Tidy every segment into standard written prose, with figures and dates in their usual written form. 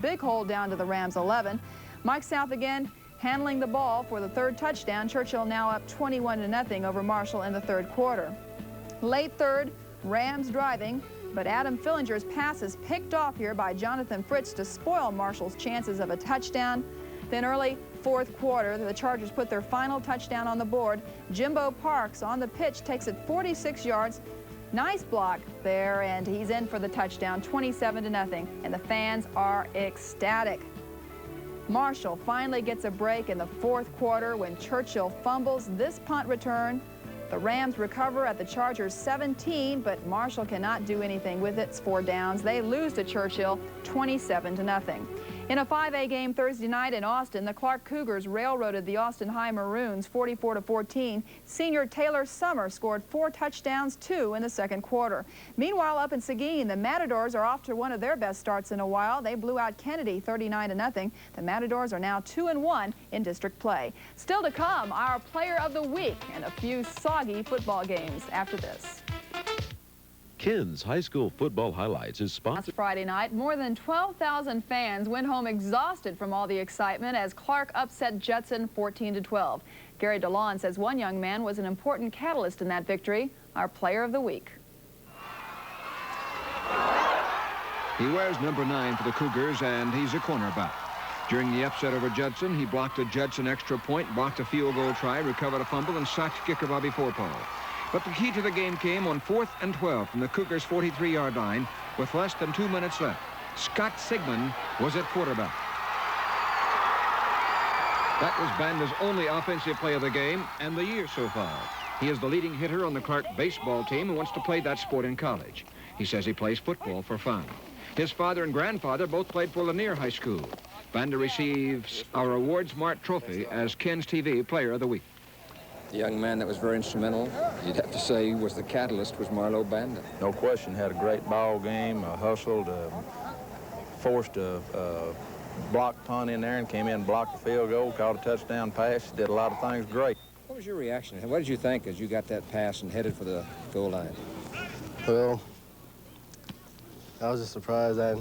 Big hole down to the Rams 11. Mike South again handling the ball for the third touchdown. Churchill now up 21-0 over Marshall in the third quarter. Late third, Rams driving, but Adam Fillinger's pass is picked off here by Jonathan Fritz to spoil Marshall's chances of a touchdown. Then early fourth quarter, the Chargers put their final touchdown on the board. Jimbo Parks on the pitch takes it 46 yards. Nice block there, and he's in for the touchdown, 27-0, and the fans are ecstatic. Marshall finally gets a break in the fourth quarter when Churchill fumbles this punt return. The Rams recover at the Chargers 17, but Marshall cannot do anything with it. It's 4 downs. They lose to Churchill 27-0. In a 5A game Thursday night in Austin, the Clark Cougars railroaded the Austin High Maroons 44-14. Senior Taylor Summer scored 4 touchdowns, 2 in the second quarter. Meanwhile, up in Seguin, the Matadors are off to one of their best starts in a while. They blew out Kennedy 39-0. The Matadors are now 2-1 in district play. Still to come, our Player of the Week and a few soggy football games after this. Ken's High School Football Highlights is sponsored. Friday night, more than 12,000 fans went home exhausted from all the excitement as Clark upset Judson 14-12. Gary DeLon says one young man was an important catalyst in that victory. Our Player of the Week. He wears number 9 for the Cougars, and he's a cornerback. During the upset over Judson, he blocked a Judson extra point, blocked a field goal try, recovered a fumble, and sacked kicker Bobby Forepole. But the key to the game came on 4th and 12 from the Cougars' 43-yard line with less than 2 minutes left. Scott Sigmund was at quarterback. That was Banda's only offensive play of the game and the year so far. He is the leading hitter on the Clark baseball team and wants to play that sport in college. He says he plays football for fun. His father and grandfather both played for Lanier High School. Banda receives our Awards Mart Trophy as Ken's TV Player of the Week. The young man that was very instrumental, you'd have to say was the catalyst, was Marlo Banda. No question, had a great ball game, hustled, forced a blocked punt in there and came in, blocked the field goal, caught a touchdown pass, did a lot of things great. What was your reaction? What did you think as you got that pass and headed for the goal line? Well, I was just surprised. I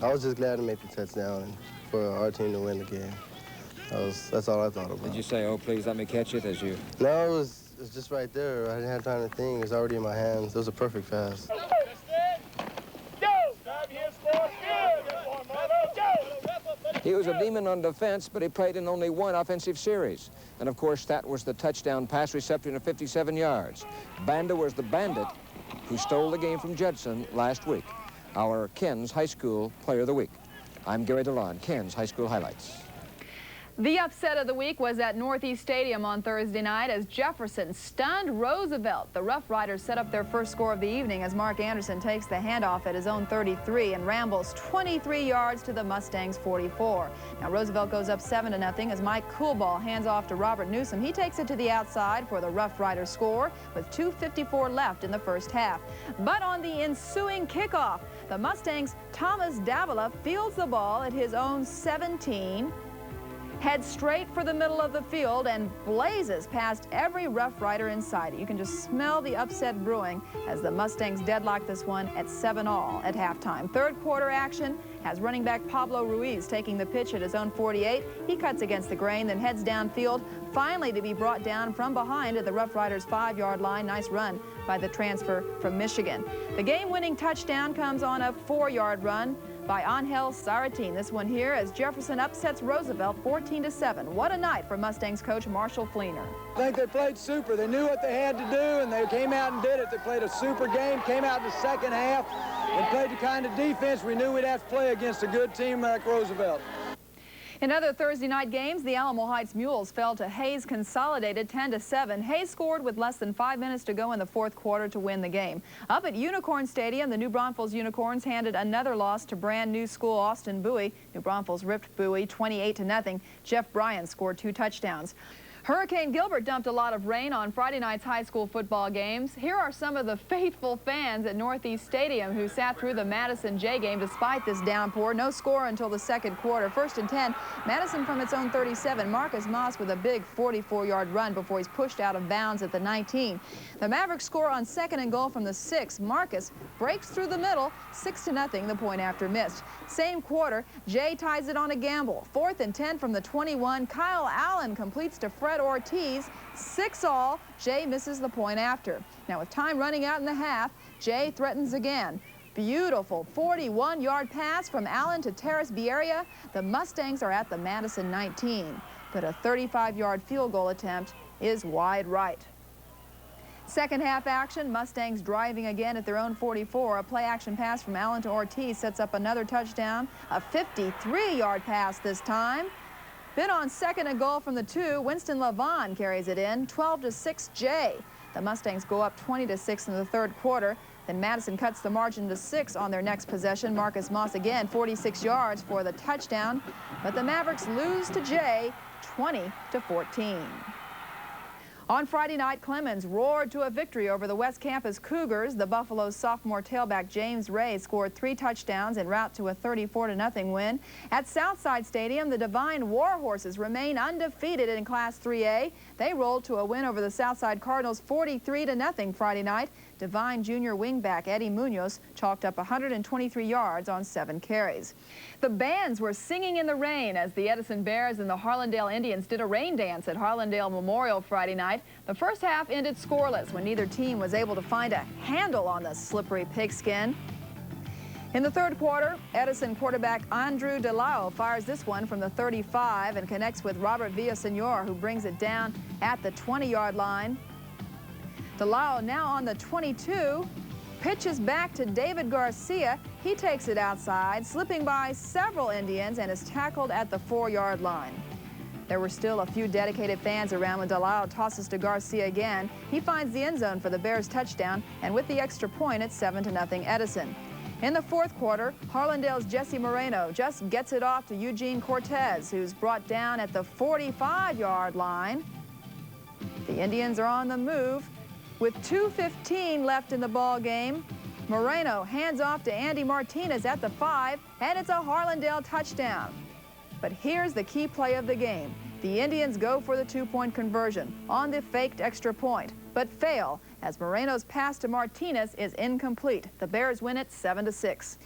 was just glad to make the touchdown and for our team to win the game. That's all I thought about. Did you say, oh, please let me catch it as you... No, it was just right there. I didn't have time to think. It was already in my hands. It was a perfect pass. He was a demon on defense, but he played in only 1 offensive series. And, of course, that was the touchdown pass reception of 57 yards. Banda was the bandit who stole the game from Judson last week. Our Ken's High School Player of the Week. I'm Gary DeLon, Ken's High School Highlights. The upset of the week was at Northeast Stadium on Thursday night as Jefferson stunned Roosevelt. The Rough Riders set up their first score of the evening as Mark Anderson takes the handoff at his own 33 and rambles 23 yards to the Mustangs' 44. Now Roosevelt goes up 7-0 as Mike Coolball hands off to Robert Newsom. He takes it to the outside for the Rough Riders score with 2:54 left in the first half. But on the ensuing kickoff, the Mustangs' Thomas Davila fields the ball at his own 17, heads straight for the middle of the field and blazes past every Rough Rider in sight. You can just smell the upset brewing as the Mustangs deadlock this one at 7-all at halftime. Third quarter action has running back Pablo Ruiz taking the pitch at his own 48. He cuts against the grain, then heads downfield, finally to be brought down from behind at the Rough Riders' 5-yard line. Nice run by the transfer from Michigan. The game-winning touchdown comes on a 4-yard run by Angel Saratin. This one here as Jefferson upsets Roosevelt 14-7. What a night for Mustangs coach Marshall Fleener. I think they played super. They knew what they had to do, and they came out and did it. They played a super game, came out in the second half, and played the kind of defense we knew we'd have to play against a good team like Roosevelt. In other Thursday night games, the Alamo Heights Mules fell to Hayes Consolidated 10-7. Hayes scored with less than 5 minutes to go in the fourth quarter to win the game. Up at Unicorn Stadium, the New Braunfels Unicorns handed another loss to brand new school Austin Bowie. New Braunfels ripped Bowie 28-0. Jeff Bryan scored 2 touchdowns. Hurricane Gilbert dumped a lot of rain on Friday night's high school football games. Here are some of the faithful fans at Northeast Stadium who sat through the Madison J game despite this downpour. No score until the second quarter. 1st and 10. Madison from its own 37. Marcus Moss with a big 44-yard run before he's pushed out of bounds at the 19. The Mavericks score on 2nd and goal from the 6. Marcus breaks through the middle. 6-0, the point after missed. Same quarter, Jay ties it on a gamble. 4th and 10 from the 21. Kyle Allen completes to Fred Ortiz. 6-all. Jay misses the point after. Now with time running out in the half, Jay threatens again. Beautiful 41-yard pass from Allen to Terrace Bieria. The Mustangs are at the Madison 19, but a 35-yard field goal attempt is wide right. Second half action, Mustangs driving again at their own 44. A play action pass from Allen to Ortiz sets up another touchdown. A 53-yard pass this time. Then on 2nd and goal from the 2, Winston Levon carries it in. 12-6 Jay. The Mustangs go up 20-6 in the third quarter. Then Madison cuts the margin to 6 on their next possession. Marcus Moss again, 46 yards for the touchdown. But the Mavericks lose to Jay 20-14. On Friday night, Clemens roared to a victory over the West Campus Cougars. The Buffalo's sophomore tailback James Ray scored 3 touchdowns en route to a 34-0 win. At Southside Stadium, the Divine Warhorses remain undefeated in Class 3A. They rolled to a win over the Southside Cardinals 43-0 Friday night. Divine junior wingback Eddie Munoz chalked up 123 yards on 7 carries. The bands were singing in the rain as the Edison Bears and the Harlandale Indians did a rain dance at Harlandale Memorial Friday night. The first half ended scoreless when neither team was able to find a handle on the slippery pigskin. In the third quarter, Edison quarterback Andrew DeLao fires this one from the 35 and connects with Robert Villasenor, who brings it down at the 20-yard line. DeLao now on the 22, pitches back to David Garcia. He takes it outside, slipping by several Indians and is tackled at the 4-yard line. There were still a few dedicated fans around when DeLao tosses to Garcia again. He finds the end zone for the Bears' touchdown, and with the extra point, it's 7-0 Edison. In the fourth quarter, Harlandale's Jesse Moreno just gets it off to Eugene Cortez, who's brought down at the 45-yard line. The Indians are on the move. With 2:15 left in the ball game, Moreno hands off to Andy Martinez at the 5, and it's a Harlandale touchdown. But here's the key play of the game. The Indians go for the 2-point conversion on the faked extra point, but fail as Moreno's pass to Martinez is incomplete. The Bears win it 7-6.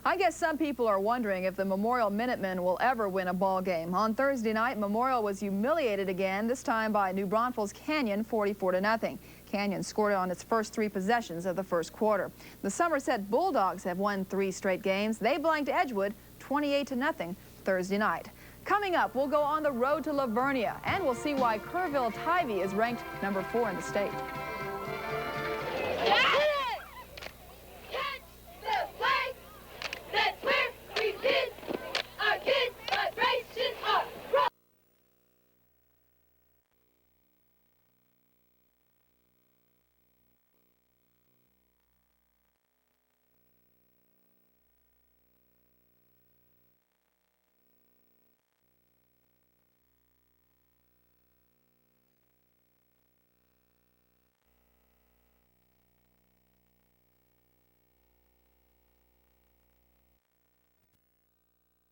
I guess some people are wondering if the Memorial Minutemen will ever win a ball game. On Thursday night, Memorial was humiliated again, this time by New Braunfels Canyon 44-0. Canyon scored on its first 3 possessions of the first quarter. The Somerset Bulldogs have won 3 straight games. They blanked Edgewood 28-0 Thursday night. Coming up, we'll go on the road to Lavernia, and we'll see why Kerrville-Tivy is ranked number 4 in the state.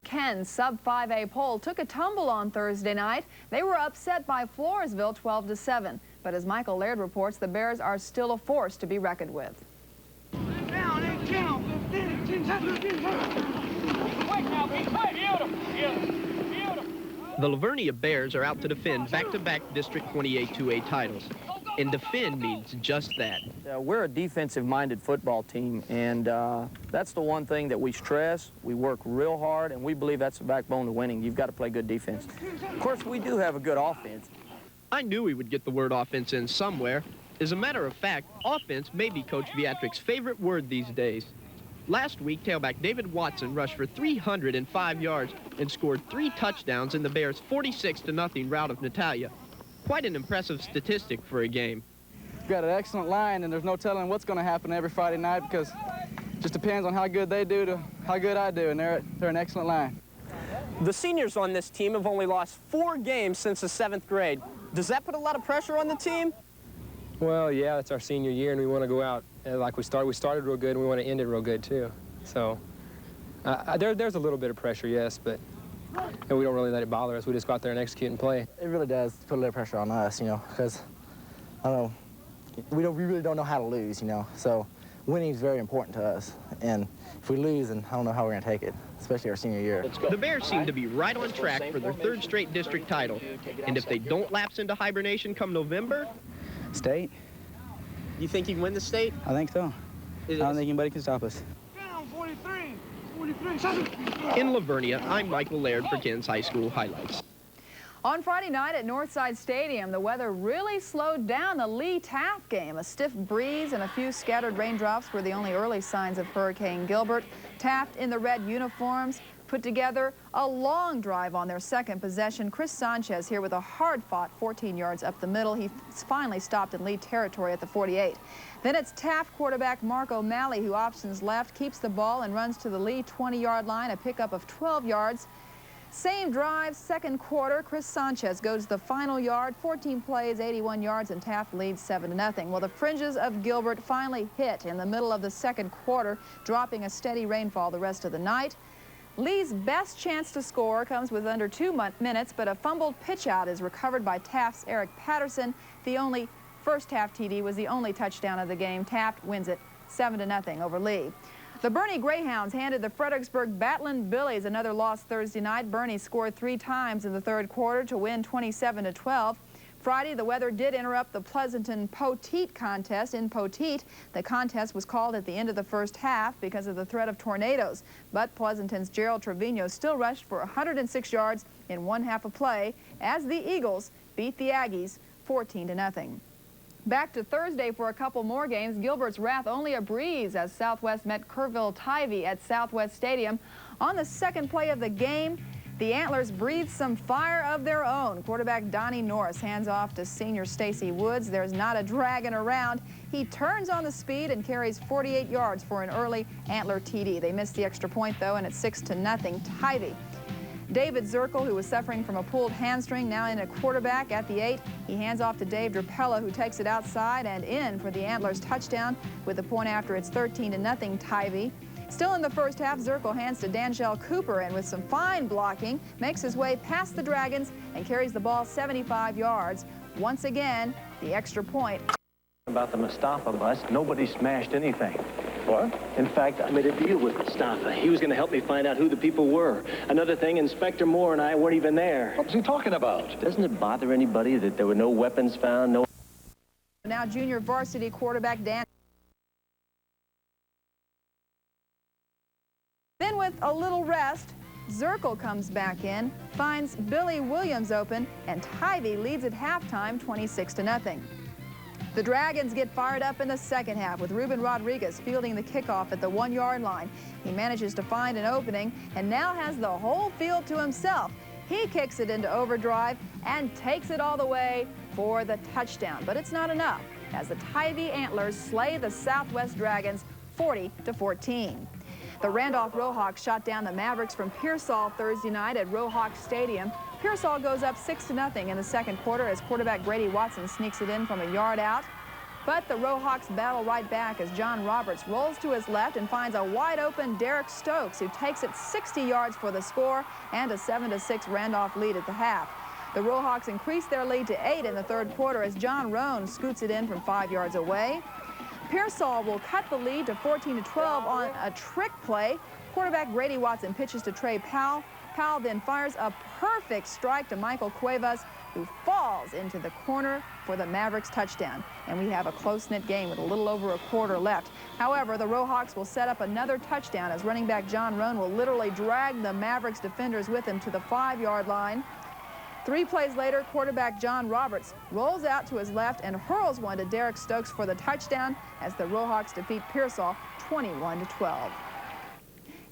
Ken's sub-5A poll took a tumble on Thursday night. They were upset by Floresville 12-7. But as Michael Laird reports, the Bears are still a force to be reckoned with. The Lavernia Bears are out to defend back-to-back District 28 2A titles. And defend means just that. We're a defensive-minded football team, and that's the one thing that we stress. We work real hard, and we believe that's the backbone to winning. You've got to play good defense. Of course, we do have a good offense. I knew we would get the word offense in somewhere. As a matter of fact, offense may be Coach Viatric's favorite word these days. Last week, tailback David Watson rushed for 305 yards and scored 3 touchdowns in the Bears' 46-0 rout of Natalia. Quite an impressive statistic for a game. We've got an excellent line, and there's no telling what's going to happen every Friday night because it just depends on how good they do to how good I do, and they're an excellent line. The seniors on this team have only lost 4 games since the 7th grade. Does that put a lot of pressure on the team? Well, yeah, it's our senior year, and we want to go out like we started. We started real good, and we want to end it real good, too. So there's a little bit of pressure, yes, but we don't really let it bother us. We just go out there and execute and play. It really does put a little pressure on us, you know, because, I don't know, we really don't know how to lose, you know. So winning is very important to us, and if we lose, then I don't know how we're going to take it, especially our senior year. The Bears seem to be right on track for their 3rd straight district title, and if they don't lapse into hibernation come November... State. You think you can win the state? I think so. I don't think anybody can stop us. Down, 43, 43, In Lavernia, I'm Michael Laird for Ken's High School Highlights. On Friday night at Northside Stadium, the weather really slowed down the Lee-Taft game. A stiff breeze and a few scattered raindrops were the only early signs of Hurricane Gilbert. Taft in the red uniforms put together a long drive on their 2nd possession. Chris Sanchez here with a hard-fought 14 yards up the middle. He finally stopped in Lee territory at the 48. Then it's Taft quarterback Mark O'Malley who options left, keeps the ball and runs to the Lee 20-yard line, a pickup of 12 yards. Same drive, 2nd quarter, Chris Sanchez goes the final yard, 14 plays, 81 yards, and Taft leads 7-0. Well, the fringes of Gilbert finally hit in the middle of the 2nd quarter, dropping a steady rainfall the rest of the night. Lee's best chance to score comes with under 2 minutes, but a fumbled pitch out is recovered by Taft's Eric Patterson. The only first Taft TD was the only touchdown of the game. Taft wins it 7-0 over Lee. The Bernie Greyhounds handed the Fredericksburg Batlin Billies another loss Thursday night. Bernie scored 3 times in the 3rd quarter to win 27-12. Friday, the weather did interrupt the Pleasanton Poteet contest in Poteet. The contest was called at the end of the 1st half because of the threat of tornadoes. But Pleasanton's Gerald Trevino still rushed for 106 yards in 1 half of play as the Eagles beat the Aggies 14-0. Back to Thursday for a couple more games. Gilbert's wrath only a breeze as Southwest met Kerrville-Tivy at Southwest Stadium. On the 2nd play of the game, the Antlers breathed some fire of their own. Quarterback Donnie Norris hands off to senior Stacy Woods. There's not a dragging around. He turns on the speed and carries 48 yards for an early Antler TD. They missed the extra point, though, and it's 6-0 Tivy. David Zirkle, who was suffering from a pulled hamstring, now in a quarterback at the 8. He hands off to Dave Drapella, who takes it outside and in for the Antlers touchdown with the point after it's 13-0 Tivy. Still in the 1st half, Zirkle hands to Danjel Cooper and with some fine blocking, makes his way past the Dragons and carries the ball 75 yards. Once again, the extra point. About the Mustafa bust, nobody smashed anything. What? In fact, I made a deal with Mustafa. He was going to help me find out who the people were. Another thing, Inspector Moore and I weren't even there. What was he talking about? Doesn't it bother anybody that there were no weapons found? No. Now junior varsity quarterback Dan. Then with a little rest, Zirkle comes back in, finds Billy Williams open, and Tivy leads at halftime 26-0. The Dragons get fired up in the 2nd half with Ruben Rodriguez fielding the kickoff at the 1-yard line. He manages to find an opening and now has the whole field to himself. He kicks it into overdrive and takes it all the way for the touchdown. But it's not enough as the Tivy Antlers slay the Southwest Dragons 40-14. The Randolph Rohawks shot down the Mavericks from Pearsall Thursday night at Rohawk Stadium. Pearsall goes up 6-0 in the 2nd quarter as quarterback Brady Watson sneaks it in from a yard out. But the Rohawks battle right back as John Roberts rolls to his left and finds a wide-open Derek Stokes, who takes it 60 yards for the score and a 7-6 Randolph lead at the half. The Rohawks increase their lead to 8 in the 3rd quarter as John Roan scoots it in from 5 yards away. Pearsall will cut the lead to 14-12 on a trick play. Quarterback Brady Watson pitches to Trey Powell. Powell then fires a perfect strike to Michael Cuevas, who falls into the corner for the Mavericks touchdown. And we have a close-knit game with a little over a quarter left. However, the Rohawks will set up another touchdown as running back John Roan will literally drag the Mavericks defenders with him to the 5-yard line. 3 plays later, quarterback John Roberts rolls out to his left and hurls one to Derek Stokes for the touchdown as the Rohawks defeat Pearsall 21-12.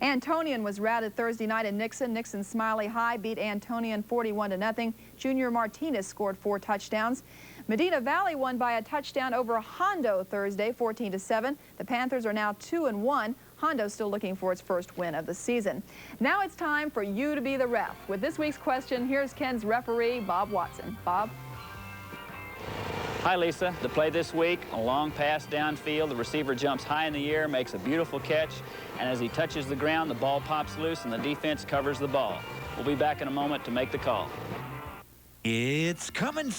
Antonian was routed Thursday night in Nixon. Nixon Smiley High beat Antonian 41-0. Junior Martinez scored 4 touchdowns. Medina Valley won by a touchdown over Hondo Thursday, 14-7. The Panthers are now 2-1. Hondo's still looking for its first win of the season. Now it's time for you to be the ref. With this week's question, here's Ken's referee, Bob Watson. Bob? Hi, Lisa. The play this week, a long pass downfield. The receiver jumps high in the air, makes a beautiful catch, and as he touches the ground, the ball pops loose and the defense covers the ball. We'll be back in a moment to make the call. It's coming.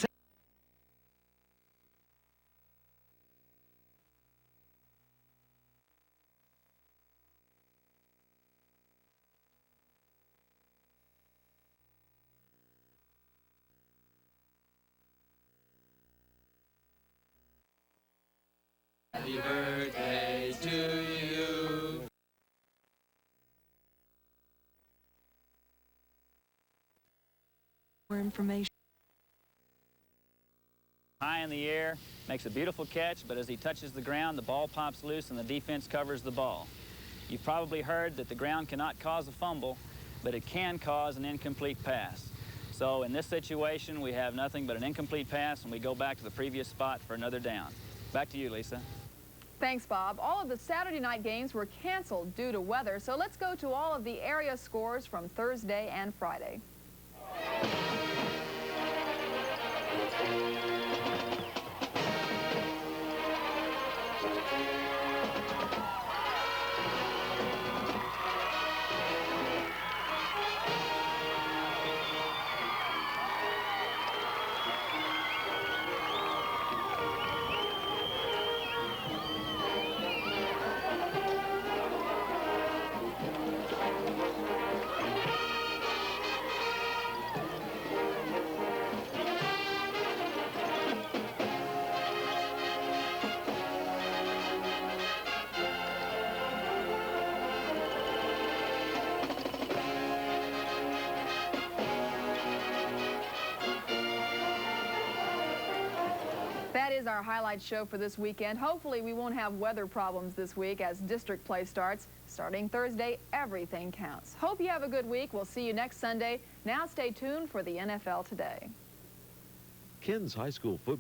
Happy birthday to you. More information. High in the air, makes a beautiful catch, but as he touches the ground, the ball pops loose and the defense covers the ball. You've probably heard that the ground cannot cause a fumble, but it can cause an incomplete pass. So in this situation, we have nothing but an incomplete pass, and we go back to the previous spot for another down. Back to you, Lisa. Thanks, Bob. All of the Saturday night games were canceled due to weather, so let's go to all of the area scores from Thursday and Friday. That is our highlight show for this weekend. Hopefully we won't have weather problems this week as district play starts. Starting Thursday, everything counts. Hope you have a good week. We'll see you next Sunday. Now stay tuned for the NFL Today. Ken's high school football